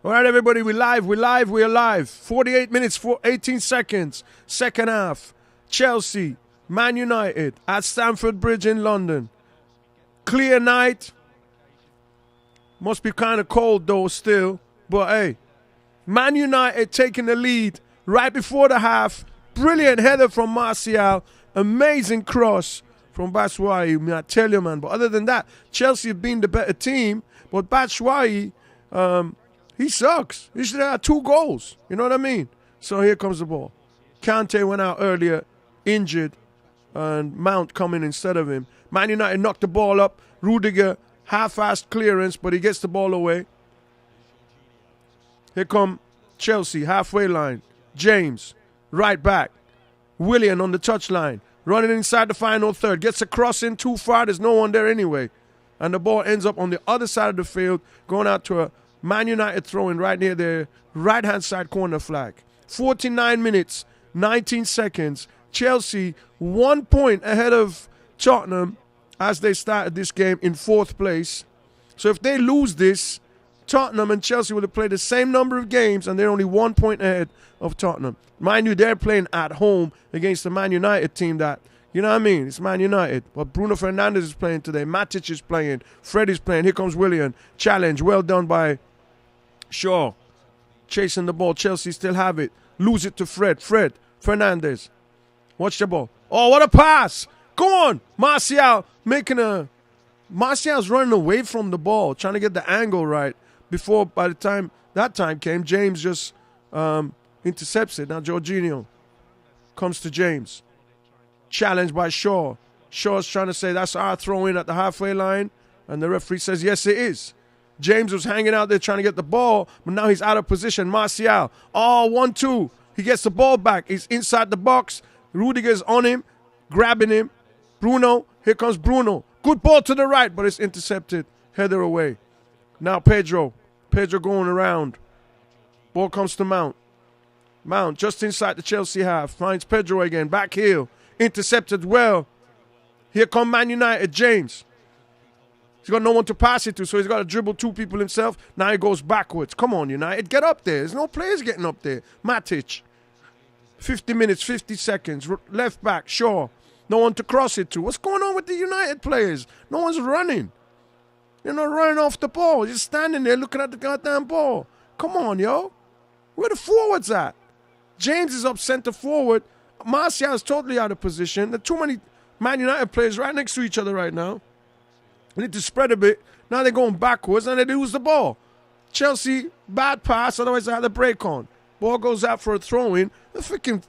All right, everybody, we're alive. 48 minutes, 18 seconds, second half. Chelsea, Man United at Stamford Bridge in London. Clear night. Must be kind of cold, though, still. But, hey, Man United taking the lead right before the half. Brilliant header from Martial. Amazing cross from Batshuayi. I tell you, man. But other than that, Chelsea have been the better team. But Batshuayi, he sucks. He should have 2 goals. You know what I mean? So here comes the ball. Kante went out earlier, injured, and Mount coming instead of him. Man United knocked the ball up. Rudiger, half-assed clearance, but he gets the ball away. Here come Chelsea, halfway line. James, right back. Willian on the touchline, running inside the final third. Gets a cross in too far. There's no one there anyway. And the ball ends up on the other side of the field, going out to a Man United throw-in right near the right-hand side corner flag. 49 minutes, 19 seconds. Chelsea 1 point ahead of Tottenham as they started this game in 4th place. So if they lose this, Tottenham and Chelsea will have played the same number of games and they're only 1 point ahead of Tottenham. Mind you, they're playing at home against the Man United team that, you know what I mean? It's Man United. But Bruno Fernandes is playing today. Matic is playing. Fred is playing. Here comes Willian. Challenge. Well done by Shaw. Chasing the ball. Chelsea still have it. Lose it to Fred. Fernandes. Watch the ball. Oh, what a pass. Go on. Martial's running away from the ball, trying to get the angle right. Before, by the time that time came, James just intercepts it. Now Jorginho comes to James. Challenged by Shaw. Shaw's trying to say that's our throw-in at the halfway line. And the referee says, yes, it is. James was hanging out there trying to get the ball, but now he's out of position. Martial. Oh, 1-2. He gets the ball back. He's inside the box. Rudiger's on him, grabbing him. Bruno. Here comes Bruno. Good ball to the right, but it's intercepted. Header away. Now Pedro. Pedro going around. Ball comes to Mount. Mount just inside the Chelsea half. Finds Pedro again. Back heel. Intercepted well. Here come Man United. James. He's got no one to pass it to, so he's got to dribble 2 people himself. Now he goes backwards. Come on, United. Get up there. There's no players getting up there. Matic. 50 minutes, 50 seconds. Left back. Shaw. No one to cross it to. What's going on with the United players? No one's running. You're not running off the ball. You're standing there looking at the goddamn ball. Come on, yo. Where the forwards at? James is up center forward. Martial is totally out of position. There are too many Man United players right next to each other right now. We need to spread a bit. Now they're going backwards and they lose the ball. Chelsea, bad pass, otherwise they had a break on. Ball goes out for a throw-in. The freaking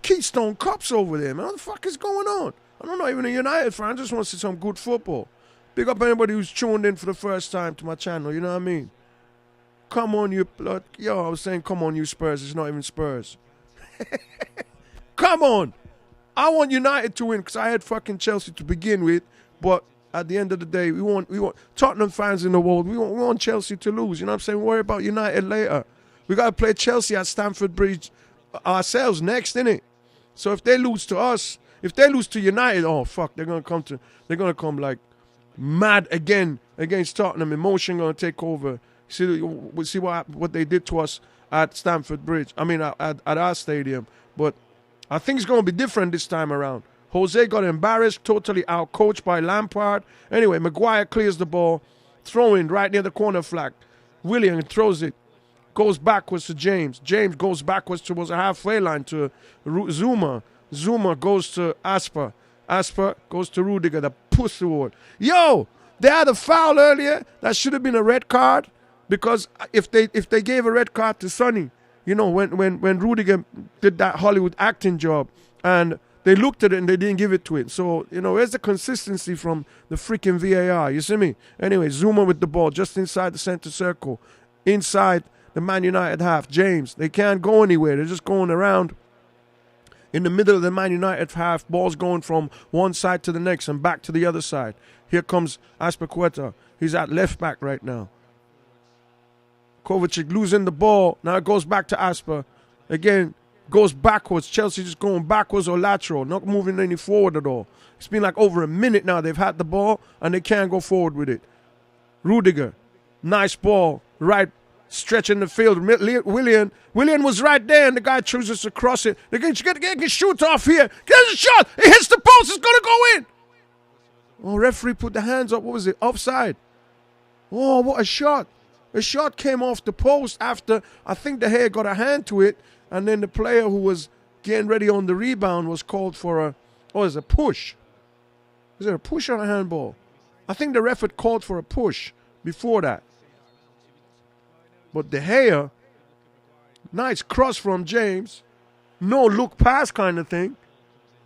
Keystone Cups over there, man. What the fuck is going on? I'm not even a United fan. I just want to see some good football. Big up anybody who's tuned in for the first time to my channel, you know what I mean? Come on, you blood. Yo, I was saying, come on, you Spurs. It's not even Spurs. Come on. I want United to win because I had fucking Chelsea to begin with. But at the end of the day, we want Tottenham fans in the world. We want Chelsea to lose. You know what I'm saying? Worry about United later. We got to play Chelsea at Stamford Bridge ourselves next, innit? So if they lose to us, if they lose to United, oh fuck, they're gonna come like mad again against Tottenham. Emotion gonna take over. We'll see what they did to us at Stamford Bridge. I mean at our stadium. But I think it's gonna be different this time around. Jose got embarrassed, totally out-coached by Lampard. Anyway, Maguire clears the ball, throwing right near the corner flag. Willian throws it. Goes backwards to James. James goes backwards towards the halfway line to Zuma. Zuma goes to Asper. Asper goes to Rudiger, the pussy ward. Yo, they had a foul earlier that should have been a red card because if they gave a red card to Sonny, you know, when Rudiger did that Hollywood acting job and they looked at it and they didn't give it to it. So, you know, where's the consistency from the freaking VAR? You see me? Anyway, Zuma with the ball just inside the center circle. Inside the Man United half. James, they can't go anywhere. They're just going around in the middle of the Man United half. Ball's going from one side to the next and back to the other side. Here comes Azpilicueta. He's at left back right now. Kovacic losing the ball. Now it goes back to Asper. Again, goes backwards. Chelsea just going backwards or lateral. Not moving any forward at all. It's been like over a minute now. They've had the ball and they can't go forward with it. Rudiger. Nice ball. Right stretching the field. Willian was right there, and the guy chooses to cross it. They can shoot off here. Get a shot. It hits the post. It's going to go in. Oh, referee put the hands up. What was it? Offside. Oh, what a shot. A shot came off the post after, I think De Gea got a hand to it, and then the player who was getting ready on the rebound was called for a push. Is it a push or a handball? I think the ref had called for a push before that. But De Gea, nice cross from James. No look pass kind of thing.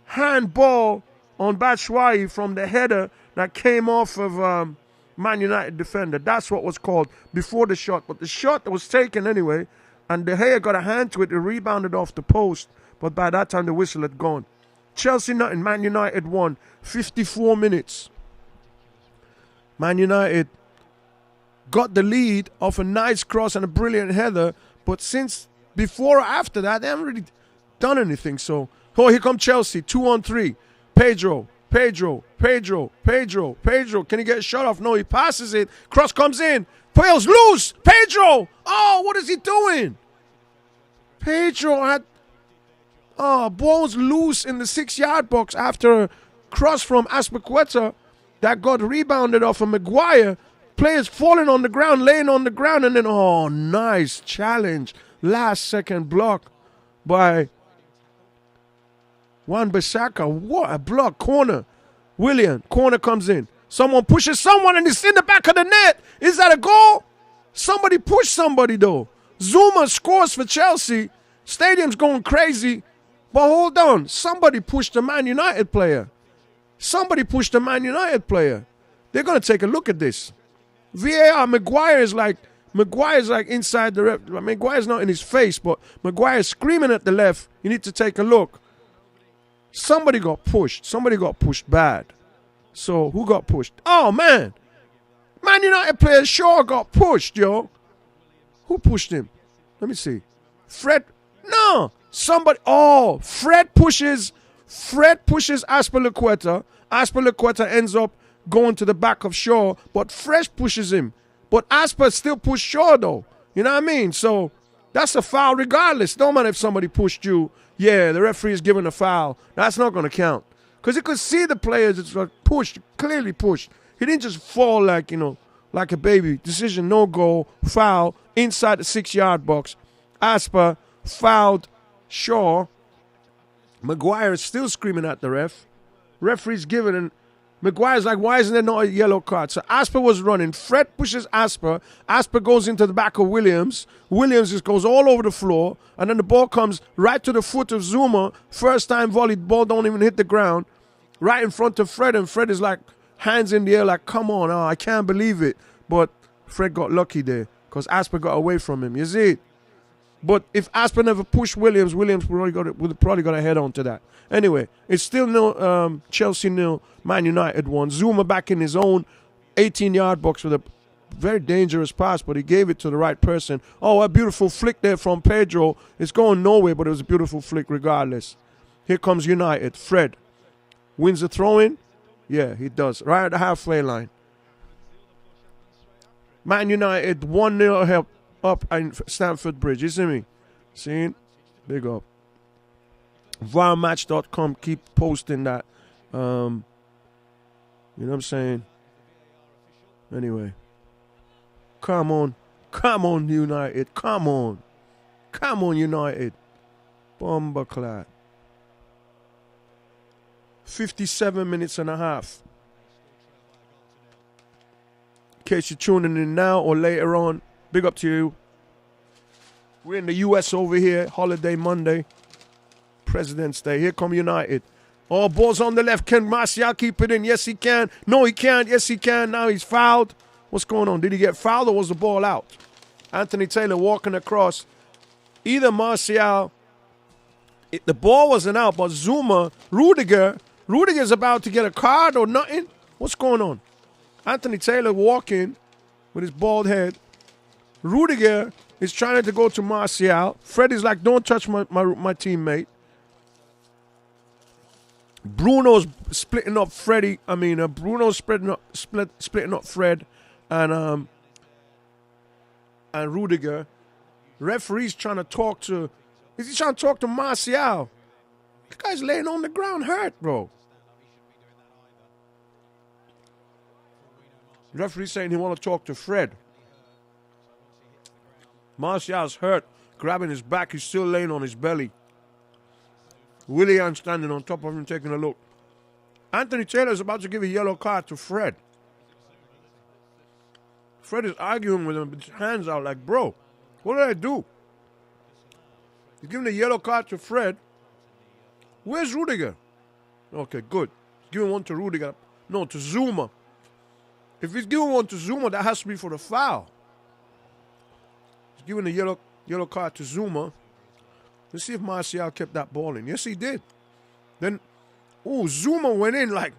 Handball on Batshuayi from the header that came off of Man United defender. That's what was called before the shot. But the shot was taken anyway, and De Gea got a hand to it. It rebounded off the post. But by that time, the whistle had gone. Chelsea nothing, Man United won. 54 minutes. Man United got the lead off a nice cross and a brilliant header. But since before or after that, they haven't really done anything. So, here come Chelsea. 2-on-3. Pedro. Can he get a shot off? No, he passes it. Cross comes in. Pales loose. Pedro. Oh, what is he doing? Pedro had... ball was loose in the 6-yard box after a cross from Azpilicueta that got rebounded off of Maguire. Players falling on the ground, laying on the ground, and then, nice challenge. Last second block by Wan-Bissaka. What a block. Corner. Willian. Corner comes in. Someone pushes someone and it's in the back of the net. Is that a goal? Somebody pushed somebody though. Zuma scores for Chelsea. Stadium's going crazy. But hold on. Somebody pushed a Man United player. They're going to take a look at this. VAR. Maguire's like inside the ref. Maguire's not in his face, but Maguire's screaming at the left. You need to take a look. Somebody got pushed. Somebody got pushed bad. So, who got pushed? Oh, man. Man United player Shaw got pushed, yo. Who pushed him? Let me see. Fred. No. Somebody. Oh, Fred pushes Azpilicueta. Azpilicueta ends up going to the back of Shaw, but Fresh pushes him. But Asper still pushed Shaw, though. You know what I mean? So, that's a foul regardless. Don't matter if somebody pushed you. Yeah, the referee is giving a foul. That's not going to count. Because you could see the players, it's like pushed, clearly pushed. He didn't just fall like, like a baby. Decision, no goal, foul, inside the 6-yard box. Asper fouled Shaw. Maguire is still screaming at the ref. Referee's giving, and Maguire's like, why isn't there not a yellow card? So Asper was running. Fred pushes Asper. Asper goes into the back of Williams. Williams just goes all over the floor. And then the ball comes right to the foot of Zuma. First time volley, ball don't even hit the ground. Right in front of Fred. And Fred is like, hands in the air like, come on, I can't believe it. But Fred got lucky there because Asper got away from him. You see it? But if Asper never pushed Williams would have probably got a head on to that. Anyway, it's still nil, Chelsea nil, Man United 1. Zuma back in his own 18-yard box with a very dangerous pass, but he gave it to the right person. Oh, a beautiful flick there from Pedro. It's going nowhere, but it was a beautiful flick regardless. Here comes United. Fred wins the throw-in. Yeah, he does. Right at the halfway line. Man United 1-0 up in Stamford Bridge. You see me? Seeing? Big up. VARmatch.com. Keep posting that. You know what I'm saying? Anyway. Come on. Come on, United. Come on. Come on, United. Bomberclad. 57 minutes and a half. In case you're tuning in now or later on, big up to you. We're in the US over here. Holiday Monday. President's Day. Here come United. Oh, ball's on the left. Can Martial keep it in? Yes, he can. No, he can't. Yes, he can. Now he's fouled. What's going on? Did he get fouled or was the ball out? Anthony Taylor walking across. Either the ball wasn't out, but Zuma, Rudiger's about to get a card or nothing. What's going on? Anthony Taylor walking with his bald head. Rudiger is trying to go to Martial. Freddie's like, don't touch my teammate. Bruno's splitting up Freddie. Bruno's splitting up Fred. And and Rudiger. Referee's trying to talk to... Is he trying to talk to Martial? The guy's laying on the ground hurt, bro. Referee's saying he want to talk to Fred. Martial's hurt, grabbing his back. He's still laying on his belly. Willian standing on top of him, taking a look. Anthony Taylor's about to give a yellow card to Fred. Fred is arguing with him with his hands out like, bro, what did I do? He's giving a yellow card to Fred. Where's Rudiger? Okay, good. He's giving one to Rudiger. No, to Zuma. If he's giving one to Zuma, that has to be for the foul. He's giving a yellow card to Zuma. Let's see if Martial kept that ball in. Yes, he did. Then, Zuma went in like,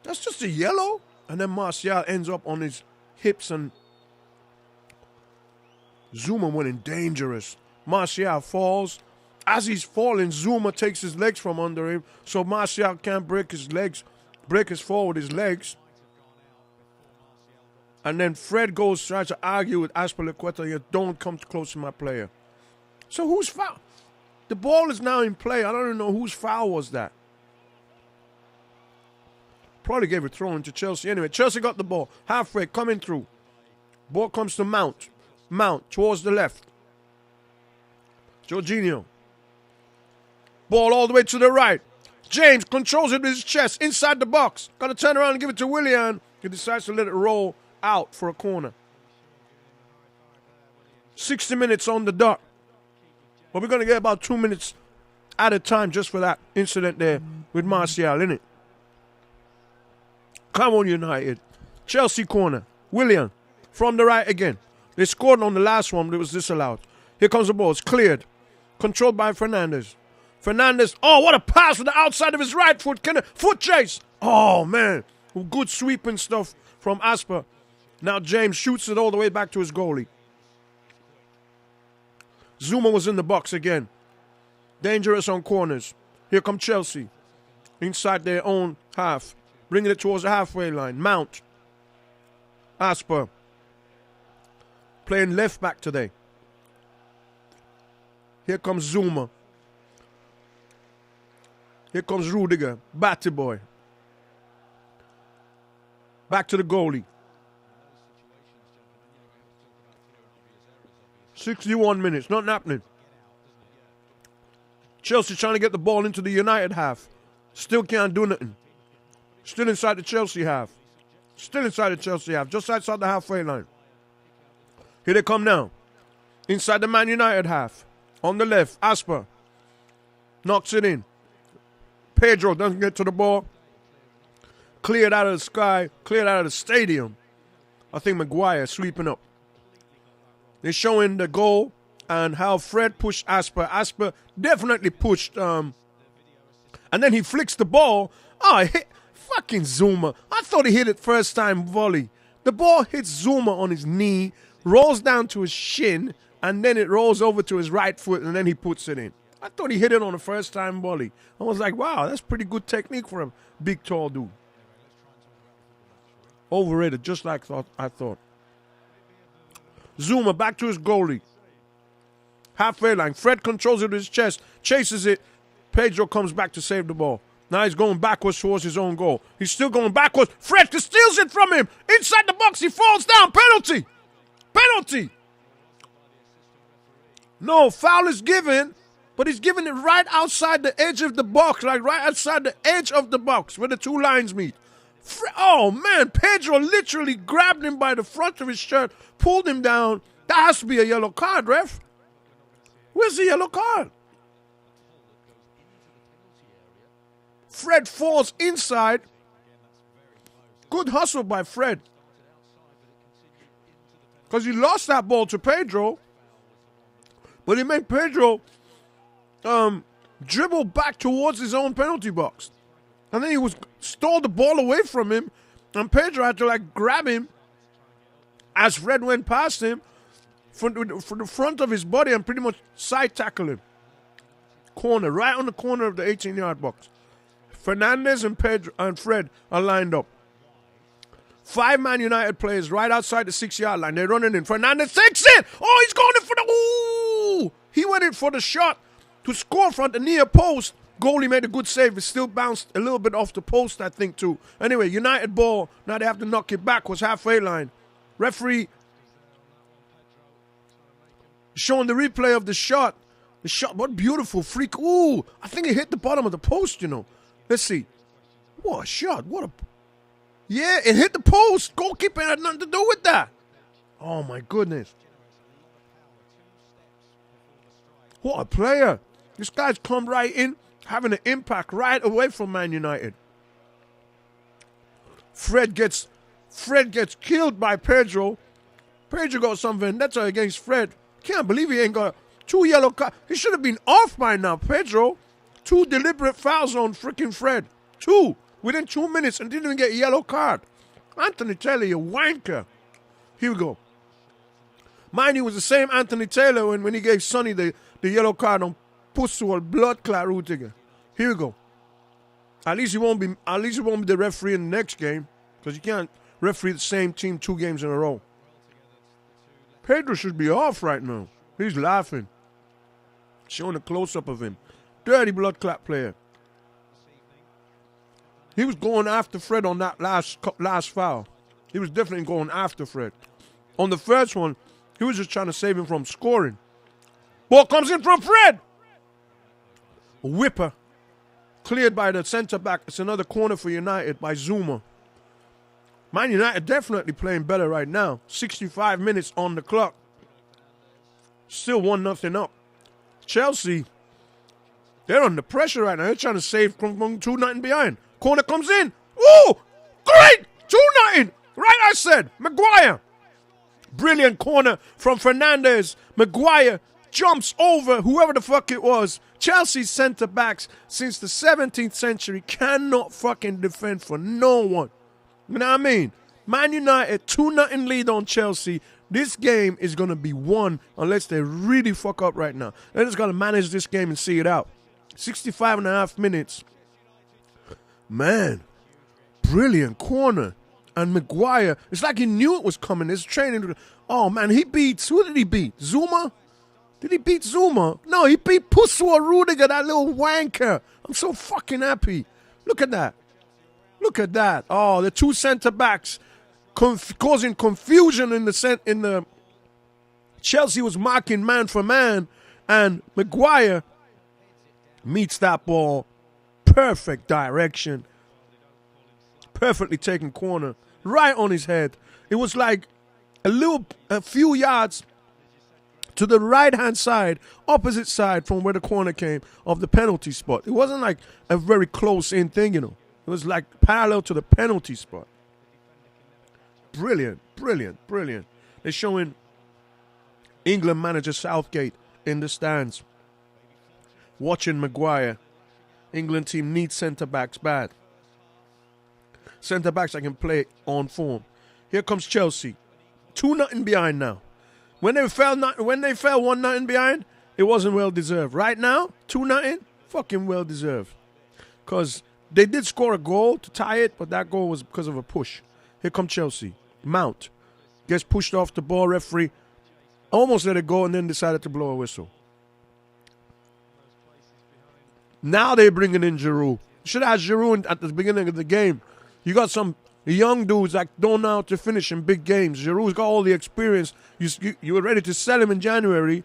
that's just a yellow? And then Martial ends up on his hips and Zuma went in dangerous. Martial falls. As he's falling, Zuma takes his legs from under him, so Martial can't break his fall with his legs. And then Fred tries to argue with Azpilicueta, you don't come close to my player. So whose foul? The ball is now in play. I don't even know whose foul was that. Probably gave a throw into Chelsea. Anyway, Chelsea got the ball. Halfway, coming through. Ball comes to Mount. Mount towards the left. Jorginho. Ball all the way to the right. James controls it with his chest inside the box. Got to turn around and give it to Willian. He decides to let it roll out for a corner. 60 minutes on the dot. But we're going to get about 2 minutes at a time just for that incident there with Martial, innit? Come on, United. Chelsea corner. Willian from the right again. They scored on the last one, but it was disallowed. Here comes the ball. It's cleared. Controlled by Fernandes. Fernandes. Oh, what a pass with the outside of his right foot. Foot chase. Oh, man. Good sweeping stuff from Asper. Now James shoots it all the way back to his goalie. Zuma was in the box again. Dangerous on corners. Here come Chelsea. Inside their own half. Bringing it towards the halfway line. Mount. Asper. Playing left back today. Here comes Zuma. Here comes Rudiger. Batty boy. Back to the goalie. 61 minutes. Nothing happening. Chelsea trying to get the ball into the United half. Still can't do nothing. Still inside the Chelsea half. Still inside the Chelsea half. Just outside the halfway line. Here they come now. Inside the Man United half. On the left. Asper. Knocks it in. Pedro doesn't get to the ball. Cleared out of the sky. Cleared out of the stadium. I think Maguire sweeping up. They're showing the goal and how Fred pushed Asper. Asper definitely pushed. And then he flicks the ball. Oh, hit fucking Zuma. I thought he hit it first time volley. The ball hits Zuma on his knee, rolls down to his shin, and then it rolls over to his right foot, and then he puts it in. I thought he hit it on the first time volley. I was like, wow, that's pretty good technique for a big, tall dude. Overrated, just like I thought. Zuma back to his goalie. Halfway line. Fred controls it with his chest. Chases it. Pedro comes back to save the ball. Now he's going backwards towards his own goal. He's still going backwards. Fred steals it from him. Inside the box. He falls down. Penalty. Penalty. No, foul is given. But he's giving it right outside the edge of the box. Like right outside the edge of the box where the two lines meet. Oh, man, Pedro literally grabbed him by the front of his shirt, pulled him down. That has to be a yellow card, ref. Where's the yellow card? Fred falls inside. Good hustle by Fred. Because he lost that ball to Pedro. But he made Pedro dribble back towards his own penalty box. And then he stole the ball away from him. And Pedro had to grab him as Fred went past him for the front of his body and pretty much side tackle him. Corner, right on the corner of the 18-yard box. Fernandes and Pedro and Fred are lined up. 5 Man United players right outside the 6-yard line. They're running in. Fernandez takes it. Oh, he's going in for the... Ooh! He went in for the shot to score from the near post. Goalie made a good save. It still bounced a little bit off the post, I think, too. Anyway, United ball. Now they have to knock it back. Was halfway line. Referee showing the replay of the shot. The shot, what beautiful freak. Ooh, I think it hit the bottom of the post, you know. Let's see. What a shot. What a... Yeah, it hit the post. Goalkeeper had nothing to do with that. Oh, my goodness. What a player. This guy's come right in, having an impact right away from Man United. Fred gets killed by Pedro. Pedro got some vendetta against Fred. Can't believe he ain't got 2 yellow cards. He should have been off by now, Pedro. 2 deliberate fouls on freaking Fred. 2 within 2 minutes and didn't even get a yellow card. Anthony Taylor, you wanker. Here we go. Mind you, it was the same Anthony Taylor when he gave Sonny the yellow card on Pusswell blood clot Rudiger. Here we go. At least he won't be the referee in the next game, because you can't referee the same team 2 games in a row. Pedro should be off right now. He's laughing. Showing a close-up of him. Dirty blood clot player. He was going after Fred on that last foul. He was definitely going after Fred. On the first one, he was just trying to save him from scoring. Ball comes in from Fred. A whipper. Cleared by the centre-back. It's another corner for United by Zuma. Man United definitely playing better right now. 65 minutes on the clock. Still 1-0 up. Chelsea, they're under pressure right now. They're trying to save from 2-0 behind. Corner comes in. Ooh! Great! 2-0. Right, I said. Maguire. Brilliant corner from Fernandez. Maguire jumps over whoever the fuck it was. Chelsea's centre-backs since the 17th century cannot fucking defend for no one. You know what I mean? Man United, 2-0 lead on Chelsea. This game is going to be won unless they really fuck up right now. They're just going to manage this game and see it out. 65.5 minutes. Man, brilliant corner. And Maguire, it's like he knew it was coming. His training. Oh, man, he beats, who did he beat? Zuma? Did he beat Zuma? No, he beat Pusswell Rudiger, that little wanker. I'm so fucking happy. Look at that. Look at that. Oh, the 2 centre-backs causing confusion in the Chelsea was marking man for man, and Maguire meets that ball. Perfect direction. Perfectly taken corner. Right on his head. It was like a few yards to the right-hand side, opposite side from where the corner came of the penalty spot. It wasn't like a very close-in thing, you know. It was like parallel to the penalty spot. Brilliant, brilliant, brilliant. They're showing England manager Southgate in the stands. Watching Maguire. England team needs centre-backs bad. Centre-backs that can play on form. Here comes Chelsea. 2-0 behind now. When they fell 1-0 behind, it wasn't well-deserved. Right now, 2-0, fucking well-deserved. Because they did score a goal to tie it, but that goal was because of a push. Here come Chelsea. Mount gets pushed off the ball. Referee almost let it go and then decided to blow a whistle. Now they're bringing in Giroud. Should have had Giroud at the beginning of the game. You got some young dudes that don't know how to finish in big games. Giroud's got all the experience. You were ready to sell him in January.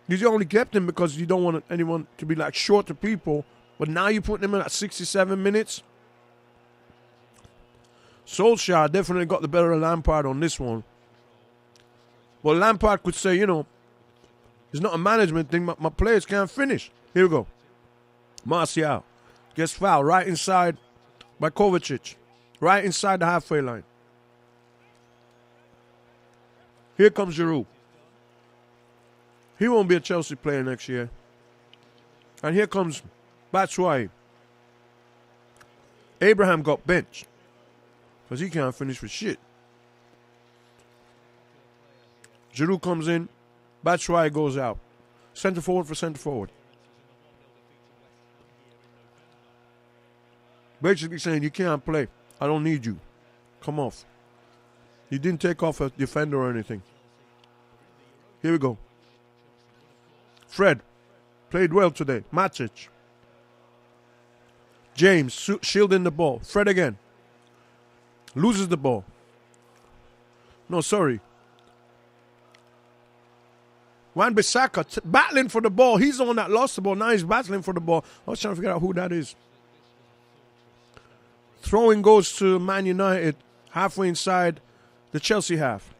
You only kept him because you don't want anyone to be like short to people. But now you're putting him in at 67 minutes. Solskjaer definitely got the better of Lampard on this one. Well, Lampard could say, you know, it's not a management thing. My players can't finish. Here we go. Martial gets fouled right inside by Kovacic. Right inside the halfway line. Here comes Giroud. He won't be a Chelsea player next year. And here comes Batshuayi. Abraham got benched because he can't finish for shit. Giroud comes in. Batshuayi goes out. Centre forward for centre forward. Basically saying you can't play. I don't need you. Come off. He didn't take off a defender or anything. Here we go. Fred played well today. Matic. James shielding the ball. Fred again. Loses the ball. No, sorry. Wan-Bissaka battling for the ball. He's the one that lost the ball. Now he's battling for the ball. I was trying to figure out who that is. Throwing goes to Man United halfway inside the Chelsea half.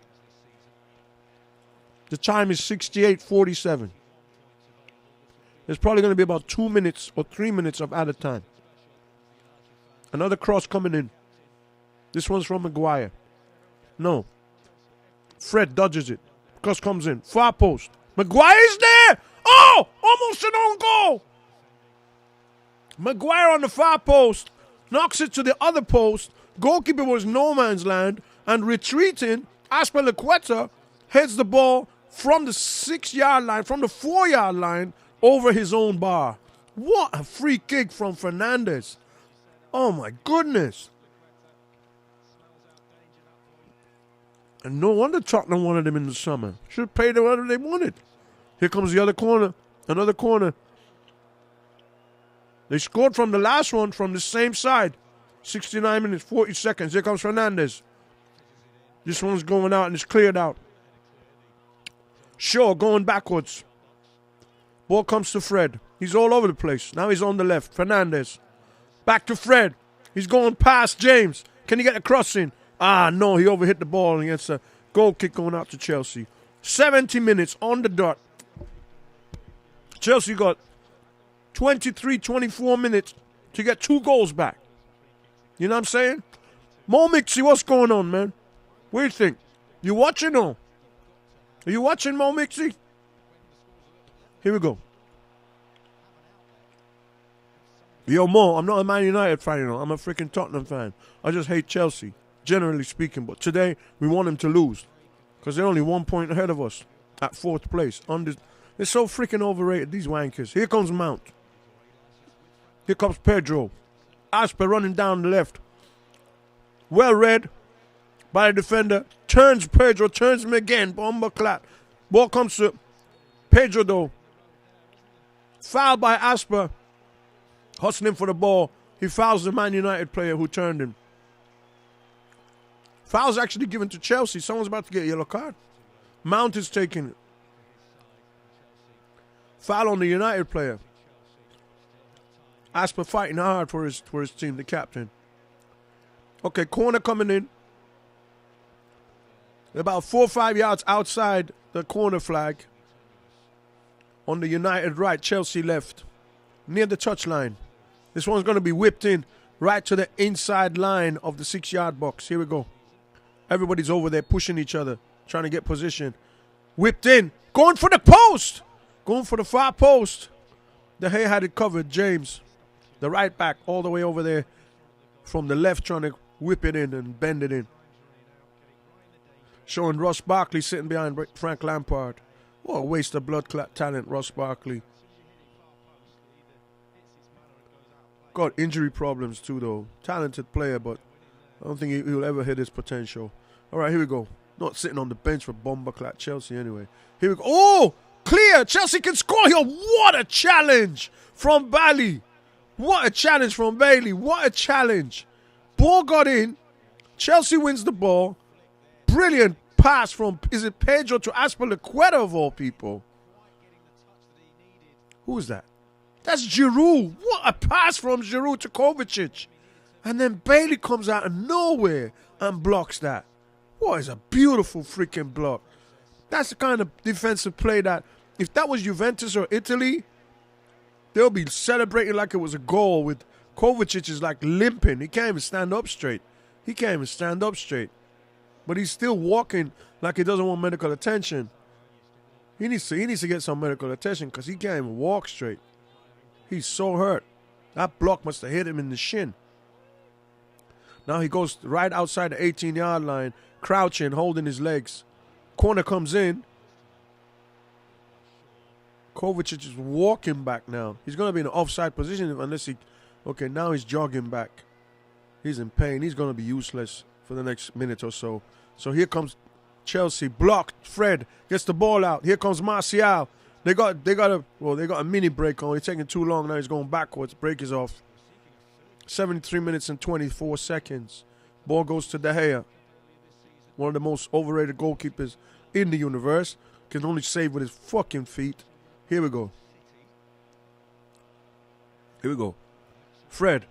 The time is 68:47. There's probably going to be about 2 minutes or 3 minutes of added time. Another cross coming in. This one's from Maguire. No. Fred dodges it. Cross comes in. Far post. Maguire's there! Oh! Almost an own goal! Maguire on the far post. Knocks it to the other post. Goalkeeper was no man's land. And retreating, Azpilicueta heads the ball from the 6-yard line, from the 4-yard line, over his own bar. What a free kick from Fernandes. Oh my goodness. And no wonder Tottenham wanted him in the summer. Should have paid them whatever they wanted. Here comes the other corner. Another corner. They scored from the last one from the same side. 69 minutes, 40 seconds. Here comes Fernandes. This one's going out and it's cleared out. Shaw going backwards. Ball comes to Fred. He's all over the place. Now he's on the left. Fernandes. Back to Fred. He's going past James. Can he get a cross in? Ah, no. He overhit the ball and gets a goal kick going out to Chelsea. 70 minutes on the dot. Chelsea got 23, 24 minutes to get 2 goals back. You know what I'm saying? Mo Mixie, what's going on, man? What do you think? You watching or? Are you watching, Mo Mixie? Here we go. Yo, Mo, I'm not a Man United fan, you know. I'm a freaking Tottenham fan. I just hate Chelsea, generally speaking. But today, we want them to lose. Because they're only 1 point ahead of us at 4th place. They're so freaking overrated, these wankers. Here comes Mount. Here comes Pedro. Asper running down the left. Well read by the defender. Turns Pedro, turns him again. Bomba clap. Ball comes to Pedro, though. Fouled by Asper. Hustling for the ball. He fouls the Man United player who turned him. Foul's actually given to Chelsea. Someone's about to get a yellow card. Mount is taking it. Foul on the United player. Asper fighting hard for his team, the captain. Okay, corner coming in. About 4 or 5 yards outside the corner flag. On the United right, Chelsea left. Near the touchline. This one's going to be whipped in right to the inside line of the 6-yard box. Here we go. Everybody's over there pushing each other, trying to get position. Whipped in. Going for the post. Going for the far post. De Gea had it covered. James, the right back, all the way over there from the left, trying to whip it in and bend it in. Showing Ross Barkley sitting behind Frank Lampard. What a waste of blood clot talent, Ross Barkley. Got injury problems too, though. Talented player, but I don't think he'll ever hit his potential. All right, here we go. Not sitting on the bench for Bomberclat Chelsea anyway. Here we go. Oh, clear. Chelsea can score here. What a challenge from Bailey. What a challenge from Bailey. What a challenge. Ball got in. Chelsea wins the ball. Brilliant pass from, is it Pedro to Azpilicueta of all people? Who is that? That's Giroud. What a pass from Giroud to Kovacic. And then Bailey comes out of nowhere and blocks that. What is a beautiful freaking block. That's the kind of defensive play that, if that was Juventus or Italy, they'll be celebrating like it was a goal with Kovacic is like limping. He can't even stand up straight. But he's still walking like he doesn't want medical attention. He needs to get some medical attention because he can't even walk straight. He's so hurt. That block must have hit him in the shin. Now he goes right outside the 18-yard line, crouching, holding his legs. Corner comes in. Kovacic is walking back now. He's going to be in an offside position unless he... Okay, now he's jogging back. He's in pain. He's going to be useless for the next minute or so. So here comes Chelsea. Blocked. Fred gets the ball out. Here comes Martial. They got a mini break on. He's taking too long now. He's going backwards. Break is off. 73 minutes and 24 seconds. Ball goes to De Gea. One of the most overrated goalkeepers in the universe. Can only save with his fucking feet. Here we go. Fred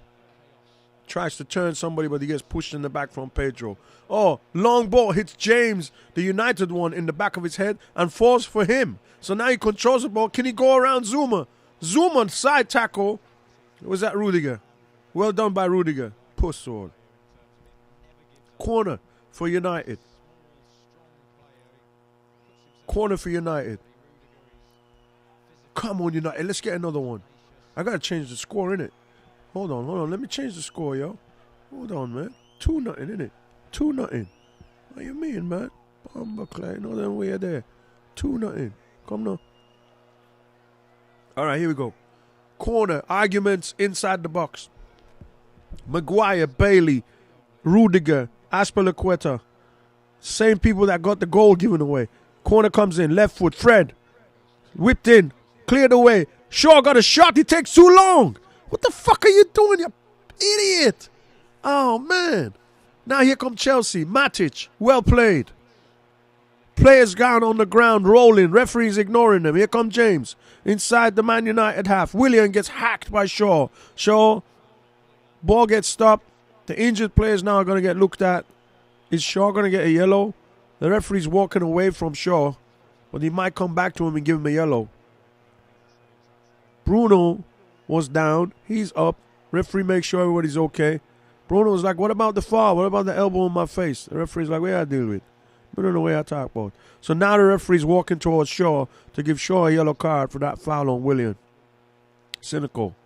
tries to turn somebody, but he gets pushed in the back from Pedro. Oh, long ball hits James, the United one, in the back of his head and falls for him. So now he controls the ball. Can he go around Zuma? Zuma side tackle. Was that Rudiger? Well done by Rudiger. Puss sword. Corner for United. Corner for United. Come on, United. Let's get another one. I got to change the score, innit? Hold on. Let me change the score, yo. Hold on, man. 2-0, innit? 2-0. What you mean, man? Bomber Clay. No, then we're there. 2-0. Come now. All right, here we go. Corner. Arguments inside the box. Maguire, Bailey, Rudiger, Aspilicueta. Same people that got the goal given away. Corner comes in. Left foot. Fred. Whipped in. Cleared away. Shaw got a shot. He takes too long. What the fuck are you doing, you idiot? Oh, man. Now here come Chelsea. Matic. Well played. Players down on the ground, rolling. Referees ignoring them. Here come James. Inside the Man United half. Willian gets hacked by Shaw. Ball gets stopped. The injured players now are going to get looked at. Is Shaw going to get a yellow? The referee's walking away from Shaw, but he might come back to him and give him a yellow. Bruno was down. He's up. Referee makes sure everybody's okay. Bruno was like, what about the foul? What about the elbow in my face? The referee's like, what I deal with? I don't know what I talk about. So now the referee's walking towards Shaw to give Shaw a yellow card for that foul on Willian. Cynical.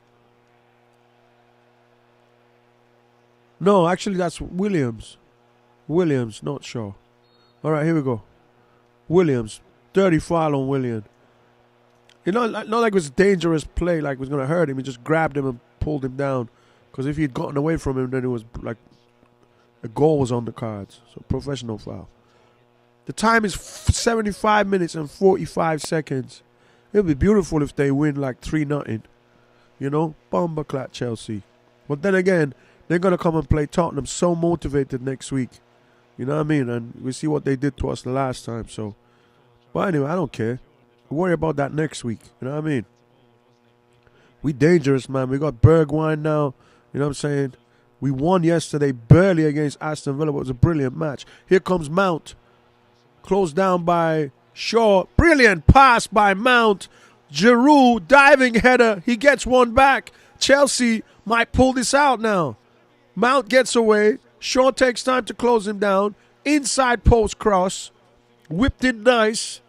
No, actually that's Williams. Williams, not Shaw. All right, here we go. Williams. Dirty foul on Willian. You know, not like it was a dangerous play, like it was going to hurt him. He just grabbed him and pulled him down. Because if he had gotten away from him, then it was like a goal was on the cards. So professional foul. The time is 75 minutes and 45 seconds. It would be beautiful if they win like 3-0. You know, bomber clat Chelsea. But then again, they're going to come and play Tottenham so motivated next week. You know what I mean? And we see what they did to us the last time. So, but anyway, I don't care. We'll worry about that next week. You know what I mean? We dangerous, man. We got Bergwijn now. You know what I'm saying? We won yesterday barely against Aston Villa. But it was a brilliant match. Here comes Mount. Closed down by Shaw. Brilliant pass by Mount. Giroud, diving header. He gets one back. Chelsea might pull this out now. Mount gets away. Shaw takes time to close him down. Inside post cross. Whipped it nice.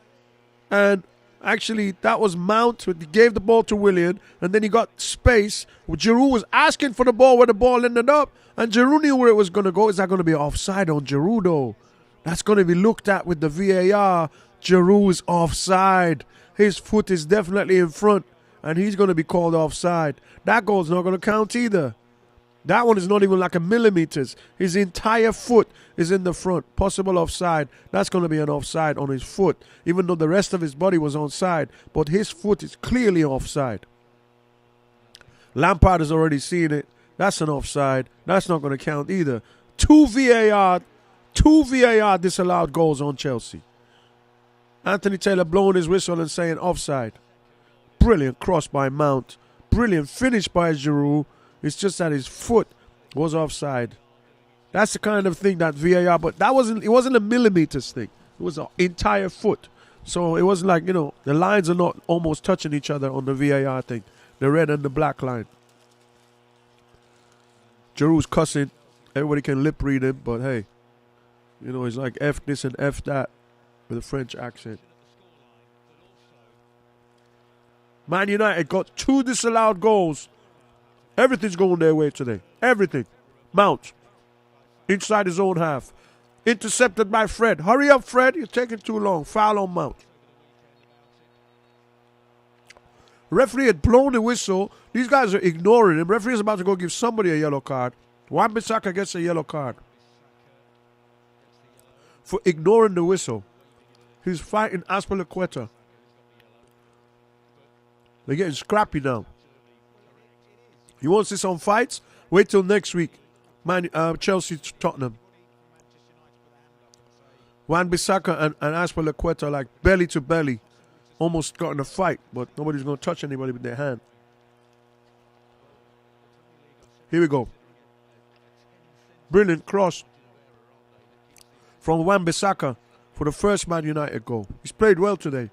And actually, that was Mount. He gave the ball to Willian. And then he got space. Giroud was asking for the ball where the ball ended up. And Giroud knew where it was going to go. Is that going to be offside on Giroud, though? That's going to be looked at with the VAR. Giroud's offside. His foot is definitely in front. And he's going to be called offside. That goal's not going to count either. That one is not even like a millimeters. His entire foot is in the front. Possible offside. That's going to be an offside on his foot. Even though the rest of his body was onside. But his foot is clearly offside. Lampard has already seen it. That's an offside. That's not going to count either. Two VAR disallowed goals on Chelsea. Anthony Taylor blowing his whistle and saying offside. Brilliant cross by Mount. Brilliant finish by Giroud. It's just that his foot was offside. That's the kind of thing that VAR, but it wasn't a millimeters thing. It was an entire foot. So it wasn't like, the lines are not almost touching each other on the VAR thing. The red and the black line. Giroud's cussing. Everybody can lip read him, but hey, he's like F this and F that with a French accent. Man United got 2 disallowed goals. Everything's going their way today. Everything. Mount. Inside his own half. Intercepted by Fred. Hurry up, Fred. You're taking too long. Foul on Mount. Referee had blown the whistle. These guys are ignoring him. Referee is about to go give somebody a yellow card. Wan-Bissaka gets a yellow card. for ignoring the whistle. He's fighting Azpilicueta. They're getting scrappy now. You want to see some fights? Wait till next week. Chelsea, Tottenham. Wan-Bissaka and Azpilicueta are like belly to belly. Almost got in a fight, but nobody's going to touch anybody with their hand. Here we go. Brilliant cross from Wan-Bissaka for the first Man United goal. He's played well today.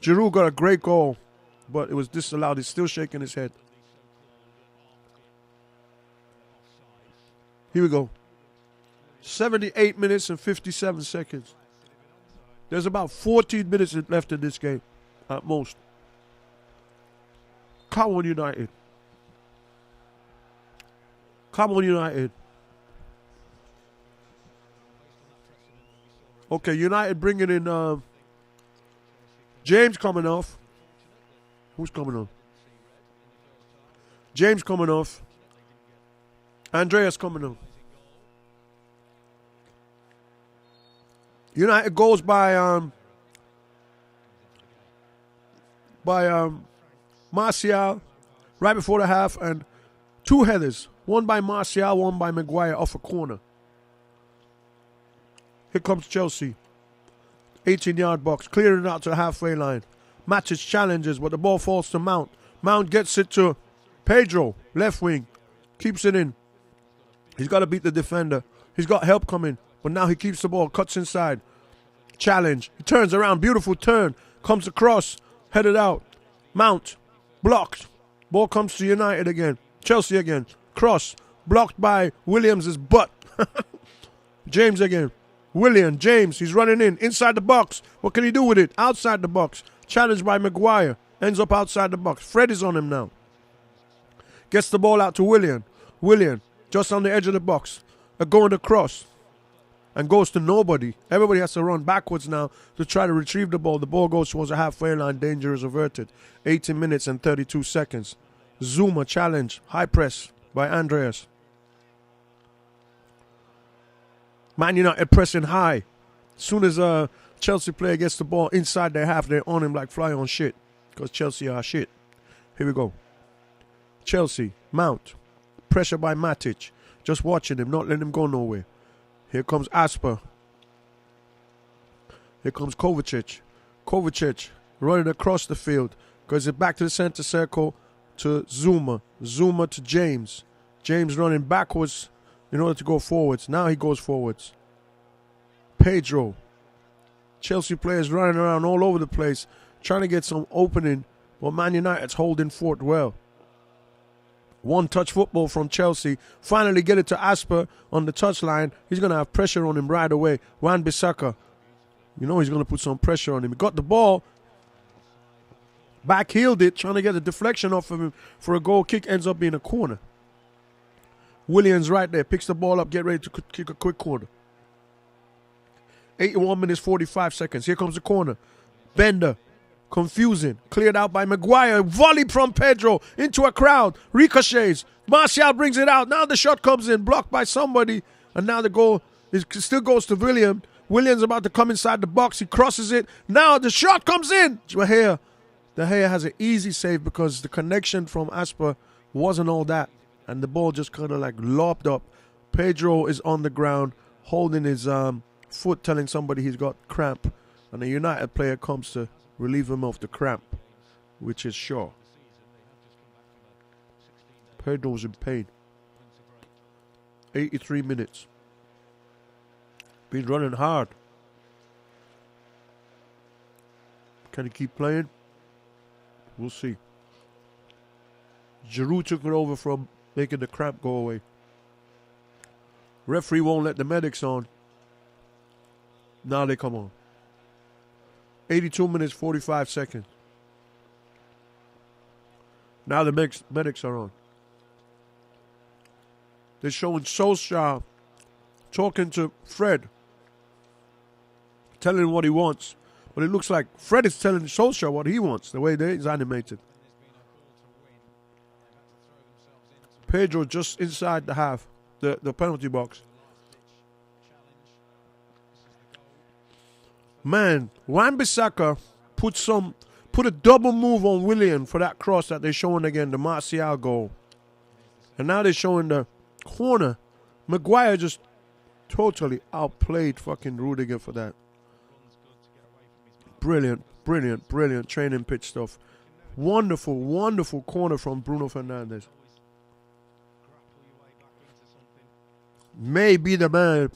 Giroud got a great goal, but it was disallowed. He's still shaking his head. Here we go. 78 minutes and 57 seconds. There's about 14 minutes left in this game, at most. Come on, United. Come on, United. Okay, United bringing in James coming off. Who's coming on? James coming off. Andreas coming on. United goes by Martial right before the half, and two headers. One by Martial, one by Maguire off a corner. Here comes Chelsea. 18-yard box, clearing out to the halfway line. Matic challenges, but the ball falls to Mount. Mount gets it to Pedro, left wing. Keeps it in. He's got to beat the defender. He's got help coming, but now he keeps the ball, cuts inside. Challenge. He turns around, beautiful turn. Comes across, headed out. Mount, blocked. Ball comes to United again. Chelsea again. Cross, blocked by Williams' butt. James again. James, he's running in. Inside the box. What can he do with it? Outside the box. Challenged by Maguire. Ends up outside the box. Fred is on him now. Gets the ball out to Willian. Just on the edge of the box. Going across. And goes to nobody. Everybody has to run backwards now to try to retrieve the ball. The ball goes towards the halfway line. Danger is averted. 18 minutes and 32 seconds. Zuma challenge. High press by Andreas. Man United pressing high. As soon as a Chelsea player gets the ball inside their half, they're on him like fly on shit. Because Chelsea are shit. Here we go. Chelsea. Mount. Pressure by Matic. Just watching him, not letting him go nowhere. Here comes Asper. Here comes Kovacic. Kovacic running across the field. Goes it back to the center circle to Zuma. Zuma to James. James running backwards in order to go forwards. Now he goes forwards. Pedro. Chelsea players running around all over the place, trying to get some opening, but Man United's holding fort well. One-touch football from Chelsea. Finally get it to Asper on the touchline. He's going to have pressure on him right away. Wan-Bissaka. You know he's going to put some pressure on him. He got the ball. Back-heeled it, trying to get a deflection off of him for a goal kick. Ends up being a corner. Williams right there. Picks the ball up. Get ready to kick a quick corner. 81 minutes, 45 seconds. Here comes the corner. Bender. Confusing. Cleared out by Maguire. Volley from Pedro into a crowd. Ricochets. Martial brings it out. Now the shot comes in. Blocked by somebody. And now the goal still goes to William. Williams about to come inside the box. He crosses it. Now the shot comes in. De Gea has an easy save because the connection from Asper wasn't all that. And the ball just kind of like lobbed up. Pedro is on the ground holding his foot, telling somebody he's got cramp. And a United player comes to relieve him of the cramp, which is Shaw. Pedro's in pain. 83 minutes. Been running hard. Can he keep playing? We'll see. Giroud took it over from making the cramp go away. Referee won't let the medics on. Now they come on. 82 minutes, 45 seconds. Now the medics are on. They're showing Solskjaer talking to Fred, telling him what he wants. But it looks like Fred is telling Solskjaer what he wants, the way he's animated. Pedro just inside the half, the penalty box. Man, Wan-Bissaka put a double move on Willian for that cross that they're showing again, the Martial goal. And now they're showing the corner. Maguire just totally outplayed fucking Rudiger for that. Brilliant, brilliant, brilliant training pitch stuff. Wonderful, wonderful corner from Bruno Fernandes. May be the man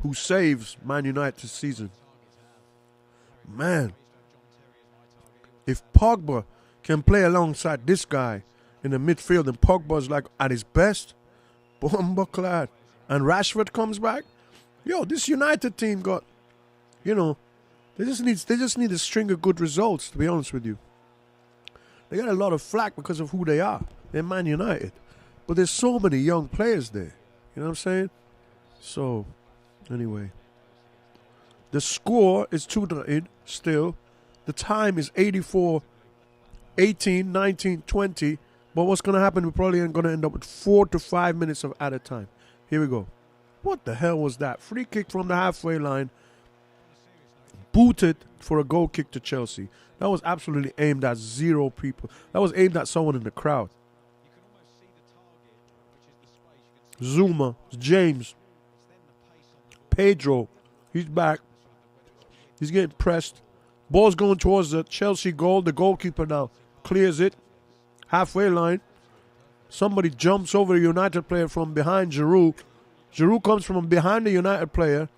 who saves Man United this season. Man, if Pogba can play alongside this guy in the midfield and Pogba's like at his best, bomba-clad, and Rashford comes back, yo, this United team got, you know, they just need a string of good results, to be honest with you. They got a lot of flack because of who they are. They're Man United. But there's so many young players there. You know what I'm saying? So, anyway. The score is 2-0 still. The time is 84, 18, 19, 20. But what's going to happen, we're probably going to end up with 4 to 5 minutes of added time. Here we go. What the hell was that? Free kick from the halfway line. Booted for a goal kick to Chelsea. That was absolutely aimed at 0 people. That was aimed at someone in the crowd. Zuma, James, Pedro, he's back. He's getting pressed. Ball's going towards the Chelsea goal. The goalkeeper now clears it. Halfway line. Somebody jumps over a United player from behind Giroud. Giroud comes from behind the United player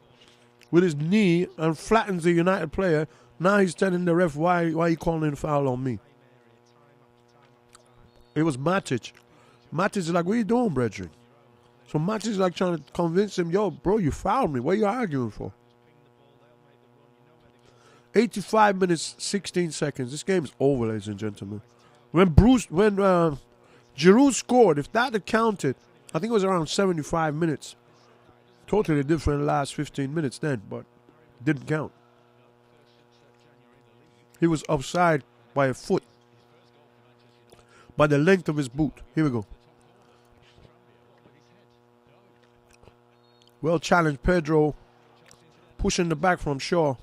with his knee and flattens the United player. Now he's telling the ref, why are you calling a foul on me? It was Matic. Matic is like, what are you doing, brethren? So Matic is like trying to convince him, yo, bro, you fouled me. What are you arguing for? 85 minutes, 16 seconds. This game is over, ladies and gentlemen. When Giroud scored, if that had counted, I think it was around 75 minutes. Totally different last 15 minutes then, but didn't count. He was offside by a foot. By the length of his boot. Here we go. Well challenged, Pedro. Pushing the back from Shaw.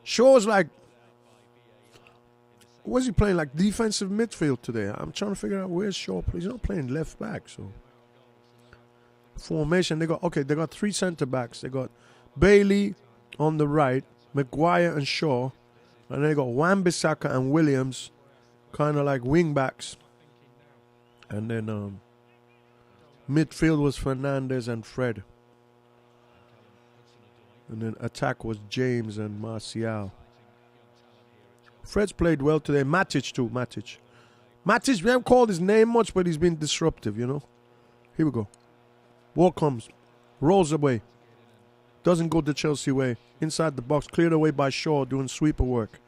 Shaw's like, where's he playing? Like defensive midfield today. I'm trying to figure out where's Shaw. He's not playing left back, so. Formation, they got 3 centre backs. They got Bailey on the right, Maguire and Shaw, and they got Wan-Bissaka and Williams, kind of like wing backs. And then midfield was Fernandes and Fred. And then attack was James and Martial. Fred's played well today. Matic too, Matic. Matic, we haven't called his name much, but he's been disruptive, you know. Here we go. Ball comes, rolls away, doesn't go the Chelsea way. Inside the box, cleared away by Shaw doing sweeper work.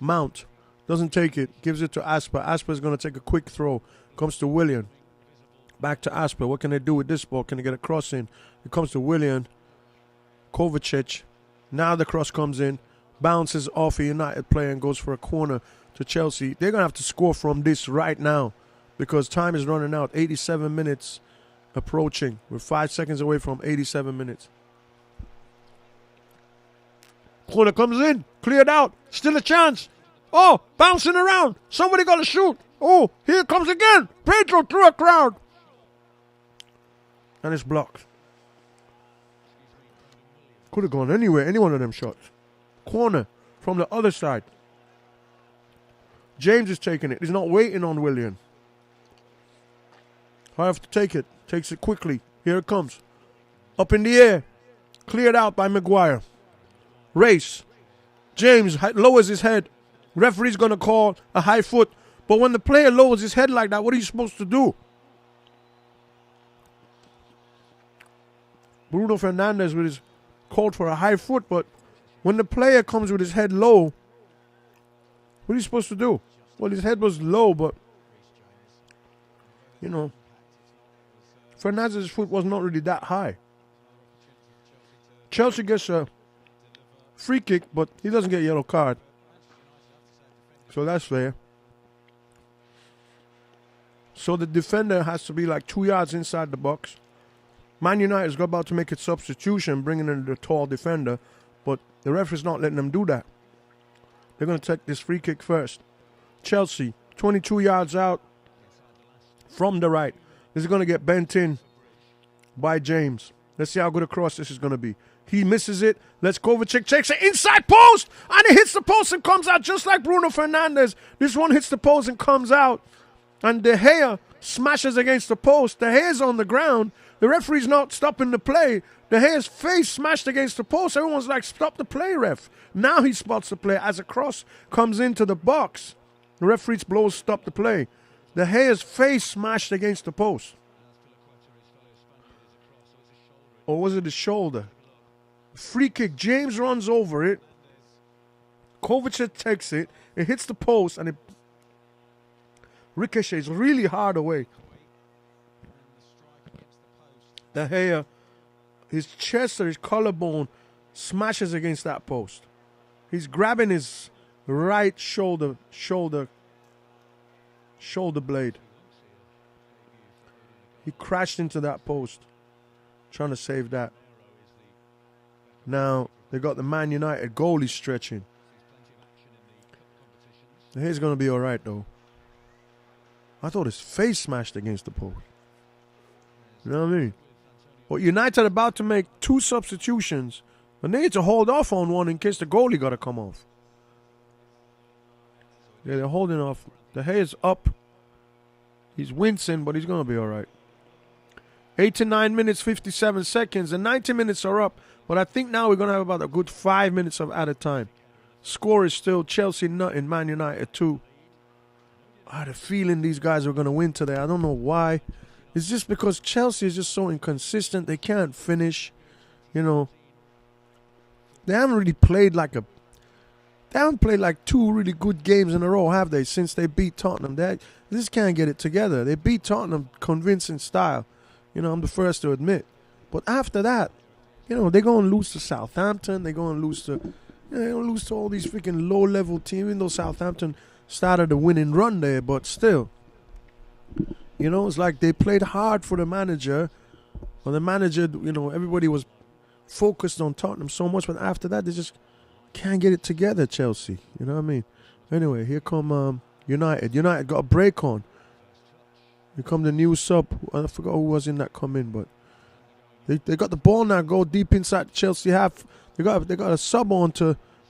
Mount doesn't take it, gives it to Asper. Asper's going to take a quick throw. Comes to Willian. Back to Asper. What can they do with this ball? Can they get a cross in? It comes to Willian. Kovacic. Now the cross comes in, bounces off a United player and goes for a corner to Chelsea. They're going to have to score from this right now because time is running out. 87 minutes. Approaching. We're 5 seconds away from 87 minutes. Corner comes in. Cleared out. Still a chance. Oh, bouncing around. Somebody got to shoot. Oh, here it comes again. Pedro through a crowd. And it's blocked. Could have gone anywhere. Any one of them shots. Corner from the other side. James is taking it. He's not waiting on Willian. I have to take it. Takes it quickly. Here it comes. Up in the air. Cleared out by Maguire. Race. James lowers his head. Referee's going to call a high foot. But when the player lowers his head like that, what are you supposed to do? Bruno Fernandes with his called for a high foot, but when the player comes with his head low, what are you supposed to do? Well, his head was low, but, you know, Fernandes' foot was not really that high. Chelsea gets a free kick, but he doesn't get a yellow card. So that's fair. So the defender has to be like 2 yards inside the box. Man United is about to make its substitution, bringing in the tall defender, but the referee's not letting them do that. They're going to take this free kick first. Chelsea, 22 yards out from the right. This is going to get bent in by James. Let's see how good a cross this is going to be. He misses it. Kovacic takes it inside post, and it hits the post and comes out just like Bruno Fernandes. This one hits the post and comes out, and De Gea smashes against the post. De Gea's on the ground. The referee's not stopping the play. De Gea's face smashed against the post. Everyone's like, stop the play, ref. Now he spots the play as a cross comes into the box. The referee blows stop the play. De Gea's face smashed against the post. Or was it his shoulder? Free kick. James runs over it. Kovacic takes it. It hits the post and it ricochets really hard away. De Gea, his chest or his collarbone smashes against that post. He's grabbing his right shoulder blade. He crashed into that post, trying to save that. Now, they got the Man United goalie stretching. He's going to be all right, though. I thought his face smashed against the post. You know what I mean? But United about to make 2 substitutions, and they need to hold off on one in case the goalie got to come off. Yeah, they're holding off. De Gea's up. He's wincing, but he's going to be all right. 89 minutes, 57 seconds, and 90 minutes are up. But I think now we're going to have about a good 5 minutes of added time. Score is still Chelsea nothing, Man United 2. I had a feeling these guys were going to win today. I don't know why. It's just because Chelsea is just so inconsistent. They can't finish. You know, they haven't really played like a... They haven't played like 2 really good games in a row, have they, since they beat Tottenham? They just can't get it together. They beat Tottenham convincing style. You know, I'm the first to admit. But after that, you know, they're going to lose to Southampton. They're going to lose to... they're going to lose to all these freaking low-level teams, even though Southampton started the winning run there, but still... You know, it's like they played hard for the manager. Well, the manager, you know, everybody was focused on Tottenham so much, but after that, they just can't get it together, Chelsea. You know what I mean? Anyway, here come United. United got a break on. Here come the new sub. I forgot who was in that come in, but they got the ball now, go deep inside the Chelsea half. They got a sub on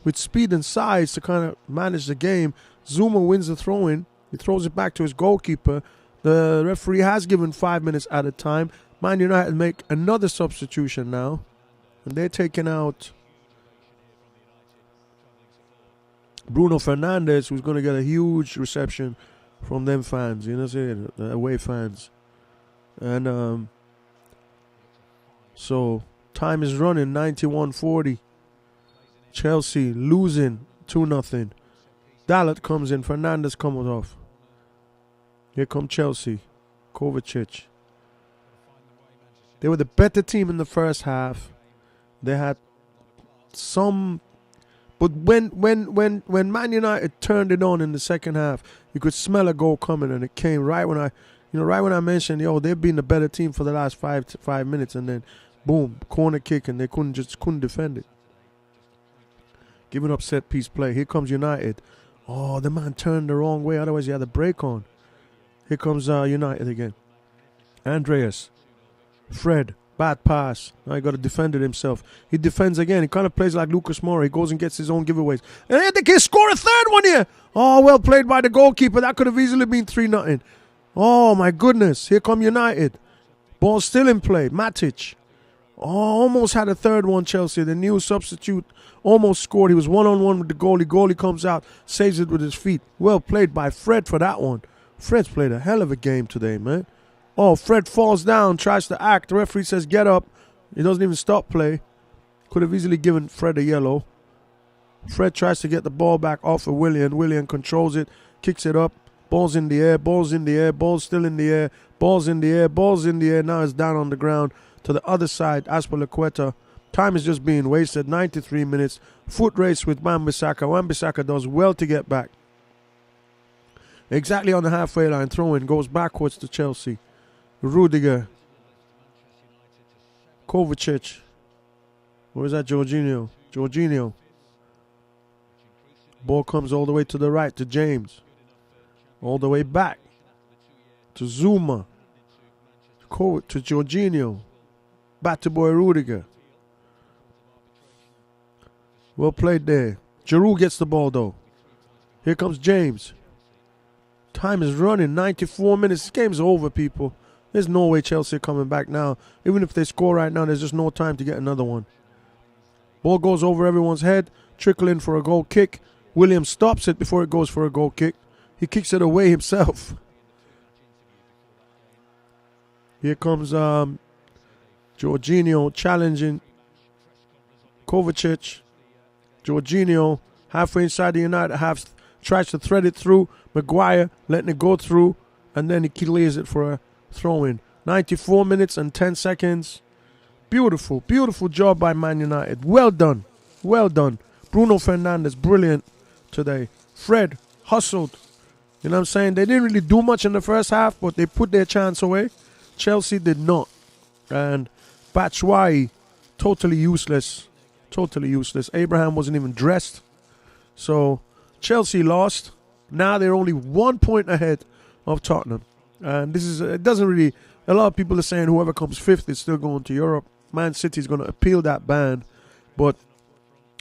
with speed and size to kind of manage the game. Zuma wins the throw-in. He throws it back to his goalkeeper. The referee has given 5 minutes at a time. Man United make another substitution now. And they're taking out Bruno Fernandes, who's going to get a huge reception from them fans. You know what I'm saying? The away fans. And so time is running, 91-40. Chelsea losing 2-0. Dalot comes in. Fernandes comes off. Here come Chelsea. Kovacic. They were the better team in the first half. They had some... But when Man United turned it on in the second half, you could smell a goal coming, and it came right when I mentioned, they've been the better team for the last 5 minutes, and then boom, corner kick, and they couldn't defend it. Giving up set piece play. Here comes United. Oh, the man turned the wrong way. Otherwise, he had a break on. Here comes United again. Andreas. Fred. Bad pass. Now he got to defend it himself. He defends again. He kind of plays like Lucas Moura. He goes and gets his own giveaways. And they can score a third one here. Oh, well played by the goalkeeper. That could have easily been 3-0. Oh, my goodness. Here come United. Ball still in play. Matic. Oh, almost had a third one, Chelsea. The new substitute almost scored. He was one-on-one with the goalie. Goalie comes out, saves it with his feet. Well played by Fred for that one. Fred's played a hell of a game today, man. Oh, Fred falls down, tries to act. The referee says, get up. He doesn't even stop play. Could have easily given Fred a yellow. Fred tries to get the ball back off of Willian. Willian controls it, kicks it up. Ball's in the air, ball's in the air, ball's still in the air. Ball's in the air, ball's in the air. Now it's down on the ground to the other side. Azpilicueta. Time is just being wasted. 93 minutes. Foot race with Wan-Bissaka. Wan-Bissaka does well to get back. Exactly on the halfway line. Throw-in goes backwards to Chelsea. Rudiger. Kovacic. Where's that Jorginho? Jorginho. Ball comes all the way to the right to James. All the way back to Zuma. To Jorginho. Back to boy Rudiger. Well played there. Giroud gets the ball though. Here comes James. Time is running. 94 minutes. This game's over, people. There's no way Chelsea are coming back now. Even if they score right now, there's just no time to get another one. Ball goes over everyone's head. Trickle in for a goal kick. Williams stops it before it goes for a goal kick. He kicks it away himself. Here comes Jorginho challenging Kovacic. Jorginho halfway inside the United half tries to thread it through. Maguire letting it go through, and then he clears it for a throw-in. 94 minutes and 10 seconds. Beautiful, beautiful job by Man United. Well done, well done. Bruno Fernandes, brilliant today. Fred hustled. You know what I'm saying? They didn't really do much in the first half, but they put their chance away. Chelsea did not. And Batshuayi, totally useless. Totally useless. Abraham wasn't even dressed. So Chelsea lost. Now they're only 1 point ahead of Tottenham. And this is, it doesn't really, a lot of people are saying whoever comes fifth is still going to Europe. Man City is going to appeal that ban. But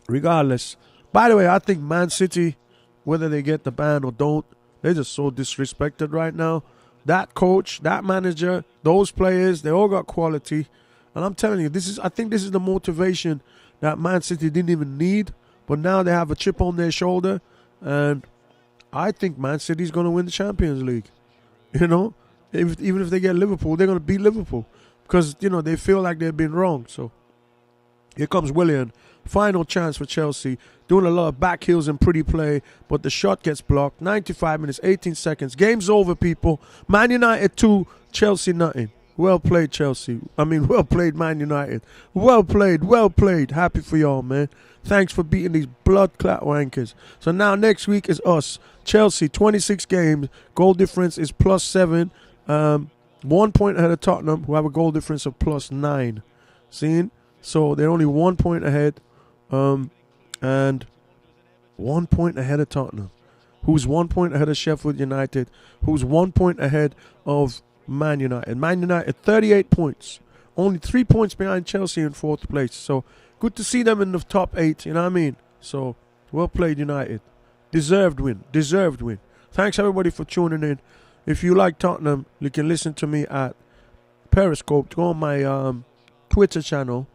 regardless, by the way, I think Man City, whether they get the ban or don't, they're just so disrespected right now. That coach, that manager, those players, they all got quality. And I'm telling you, I think this is the motivation that Man City didn't even need. But now they have a chip on their shoulder. And I think Man City's going to win the Champions League. You know, even if they get Liverpool, they're going to beat Liverpool. Because, you know, they feel like they've been wrong. So here comes Willian. Final chance for Chelsea. Doing a lot of back heels and pretty play. But the shot gets blocked. 95 minutes, 18 seconds. Game's over, people. Man United 2, Chelsea nothing. Well played, Chelsea. I mean, well played, Man United. Well played, well played. Happy for y'all, man. Thanks for beating these blood clot wankers. So now next week is us. Chelsea, 26 games. Goal difference is +7. 1 point ahead of Tottenham, who have a goal difference of +9. Seeing? So they're only 1 point ahead. And 1 point ahead of Tottenham, who's 1 point ahead of Sheffield United, who's 1 point ahead of Man United. Man United, 38 points. Only 3 points behind Chelsea in 4th place. So good to see them in the top 8, you know what I mean? So well played, United. Deserved win. Deserved win. Thanks everybody for tuning in. If you like Tottenham, you can listen to me at Periscope. Go on my Twitter channel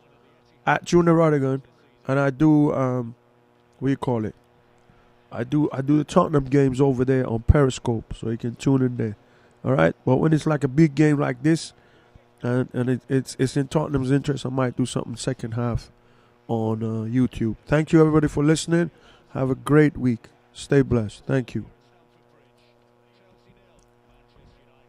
at Junior Rodigan, and I do what do you call it? I do the Tottenham games over there on Periscope, so you can tune in there. All right, but when it's like a big game like this, and it's in Tottenham's interest, I might do something second half on YouTube. Thank you everybody for listening. Have a great week. Stay blessed. Thank you.